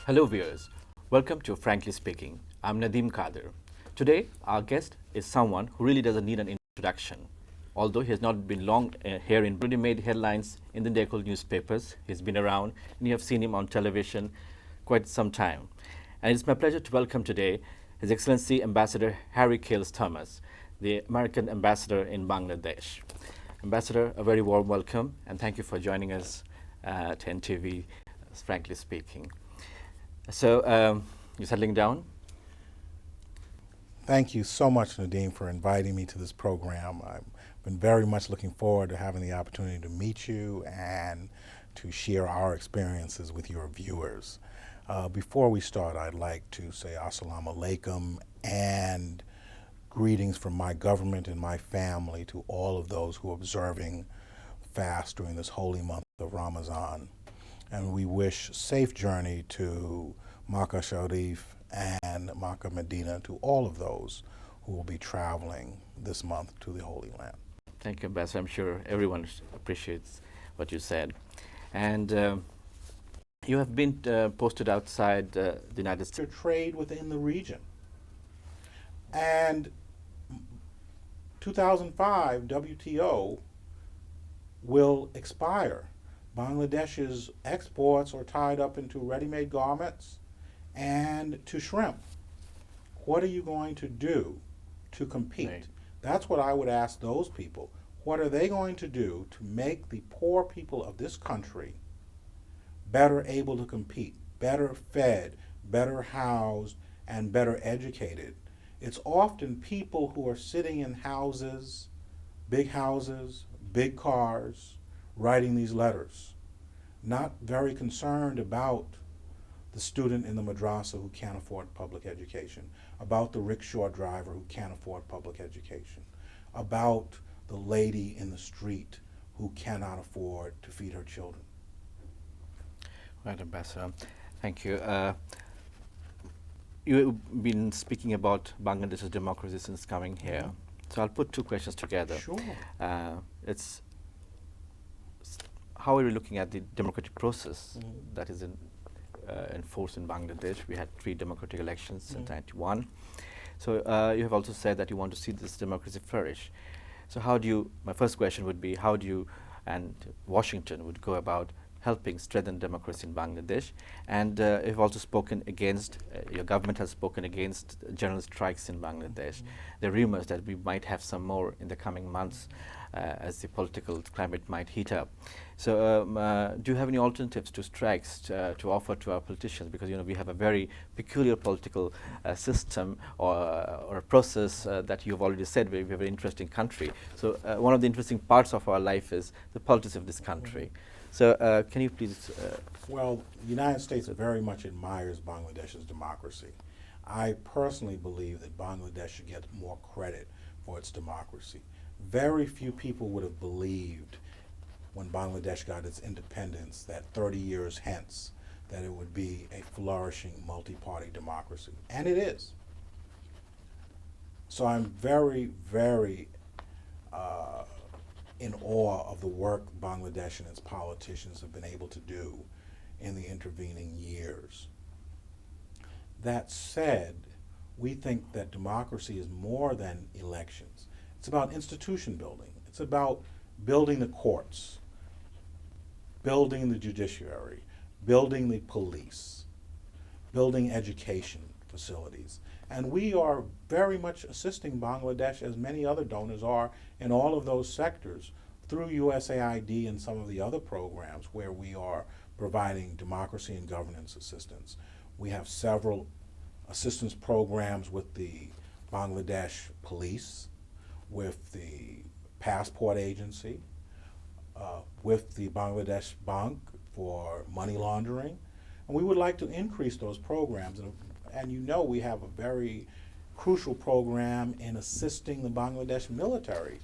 Hello viewers, welcome to Frankly Speaking. I'm Nadeem Kadir. Today our guest is someone who really doesn't need an introduction. Although he has not been long here in Brunei, made headlines in the local newspapers. He's been around and you have seen him on television quite some time. And it's my pleasure to welcome today His Excellency Ambassador Hary Thomas, the American ambassador in Bangladesh. Ambassador, a very warm welcome and thank you for joining us at NTV, Frankly Speaking. So, you're settling down? Thank you so much, Nadeem, for inviting me to this program. I've been very much looking forward to having the opportunity to meet you and to share our experiences with your viewers. Before we start, I'd like to say Assalamu alaikum and greetings from my government and my family to all of those who are observing fast during this holy month of Ramadan. And we wish safe journey to Makkah Sharif and Makkah Medina, to all of those who will be traveling this month to the Holy Land. Thank you, Ambassador. I'm sure everyone appreciates what you said. And you have been posted outside the United States. Trade within the region. And 2005 WTO will expire. Bangladesh's exports are tied up into ready-made garments and to shrimp. What are you going to do to compete? Right. That's what I would ask those people. What are they going to do to make the poor people of this country better able to compete, better fed, better housed, and better educated? It's often people who are sitting in houses, big cars, writing these letters, not very concerned about the student in the madrasa who can't afford public education, about the rickshaw driver who can't afford public education, about the lady in the street who cannot afford to feed her children. Right, Ambassador. Thank you. You've been speaking about Bangladesh's democracy since coming here. So I'll put two questions together. Sure. It's how are you looking at the democratic process that is enforced in Bangladesh? We had 3 democratic elections in 1991. So you have also said that you want to see this democracy flourish. So how do you, my first question would be, how do you and Washington would go about helping strengthen democracy in Bangladesh? And you've also spoken against, your government has spoken against general strikes in Bangladesh. There are rumors that we might have some more in the coming months as the political climate might heat up. So do you have any alternatives to strikes to offer to our politicians? Because we have a very peculiar political system or a process that you've already said we have a very interesting country. So one of the interesting parts of our life is the politics of this country. So can you please... Well, the United States very much admires Bangladesh's democracy. I personally believe that Bangladesh should get more credit for its democracy. Very few people would have believed when Bangladesh got its independence that 30 years hence that it would be a flourishing multi-party democracy. And it is. So I'm very, very in awe of the work Bangladesh and its politicians have been able to do in the intervening years. That said, we think that democracy is more than elections. It's about institution building. It's about building the courts, building the judiciary, building the police, building education facilities. And we are very much assisting Bangladesh, as many other donors are, in all of those sectors through USAID and some of the other programs where we are providing democracy and governance assistance. We have several assistance programs with the Bangladesh police, with the passport agency, with the Bangladesh Bank for money laundering. And we would like to increase those programs. And we have a very crucial program in assisting the Bangladesh military,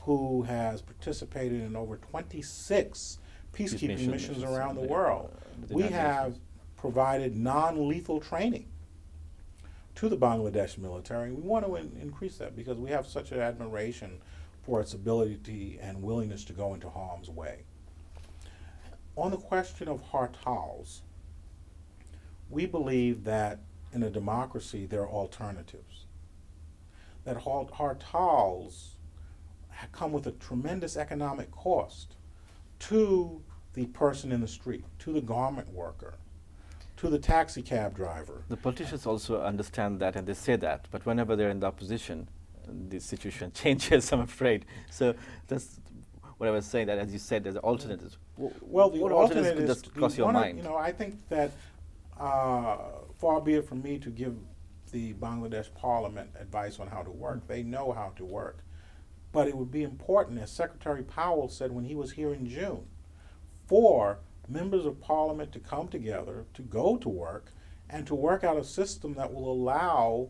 who has participated in over 26 peacekeeping missions around the world. We have provided non-lethal training to the Bangladesh military. We want to increase that because we have such an admiration for its ability and willingness to go into harm's way. On the question of hartals, We believe that in a democracy there are alternatives. That hotels come with a tremendous economic cost to the person in the street, to the garment worker, to the taxi cab driver. The politicians also understand that and they say that, but whenever they're in the opposition, the situation changes, I'm afraid. So that's what I was saying, that as you said, there's alternatives. Well, the what alternate alternatives could is just cross your mind? You know, I think that far be it from me to give the Bangladesh Parliament advice on how to work. They know how to work. But it would be important, as Secretary Powell said when he was here in June, for members of Parliament to come together, to go to work, and to work out a system that will allow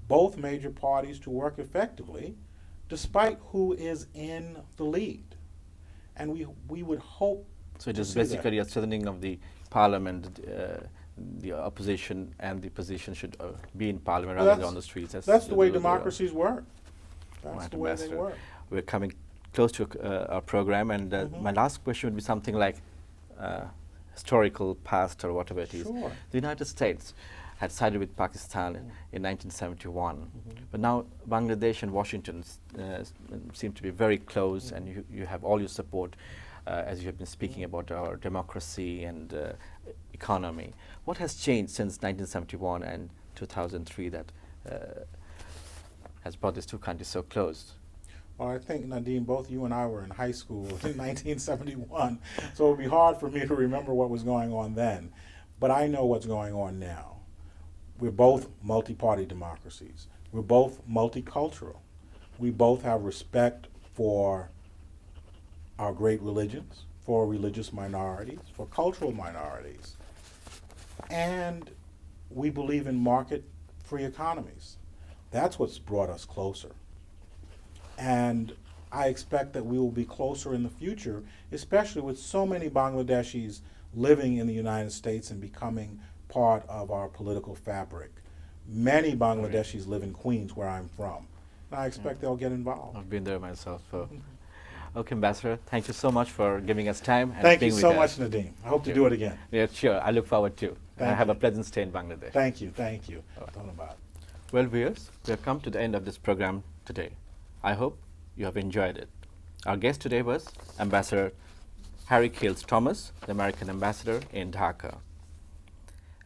both major parties to work effectively, despite who is in the lead. And we would hope. So it is basically a strengthening of the Parliament. The opposition and the position should be in Parliament rather than on the streets. That's the way democracies work. That's right, the way they work. We're coming close to our program, and my last question would be something like historical past or whatever it is. Sure. The United States had sided with Pakistan in 1971, but now Bangladesh and Washington seem to be very close, and you have all your support as you have been speaking about our democracy and economy. What has changed since 1971 and 2003 that has brought these two countries so close? Well, I think, Nadeem, both you and I were in high school in 1971, so it would be hard for me to remember what was going on then. But I know what's going on now. We're both multi-party democracies. We're both multicultural. We both have respect for our great religions, for religious minorities, for cultural minorities. And we believe in market-free economies. That's what's brought us closer. And I expect that we will be closer in the future, especially with so many Bangladeshis living in the United States and becoming part of our political fabric. Many Bangladeshis live in Queens, where I'm from, and I expect they'll get involved. I've been there myself. Okay, Ambassador, thank you so much for giving us time and Thank you being so with much, us. Nadeem. I hope to do it again. Yeah, sure. I look forward to. Thank Have you. a pleasant stay in Bangladesh. Thank you, thank you. Dhanyabad. Well, viewers, we have come to the end of this program today. I hope you have enjoyed it. Our guest today was Ambassador Hary Thomas, the American ambassador in Dhaka.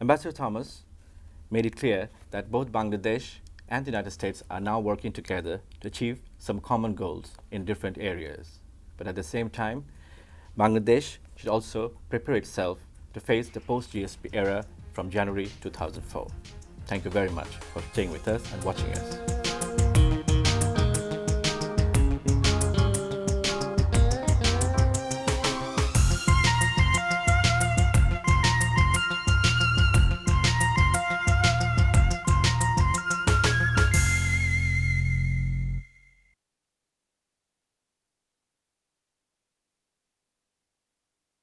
Ambassador Thomas made it clear that both Bangladesh and the United States are now working together to achieve some common goals in different areas. But at the same time, Bangladesh should also prepare itself to face the post-GSP era from January 2004. Thank you very much for staying with us and watching us.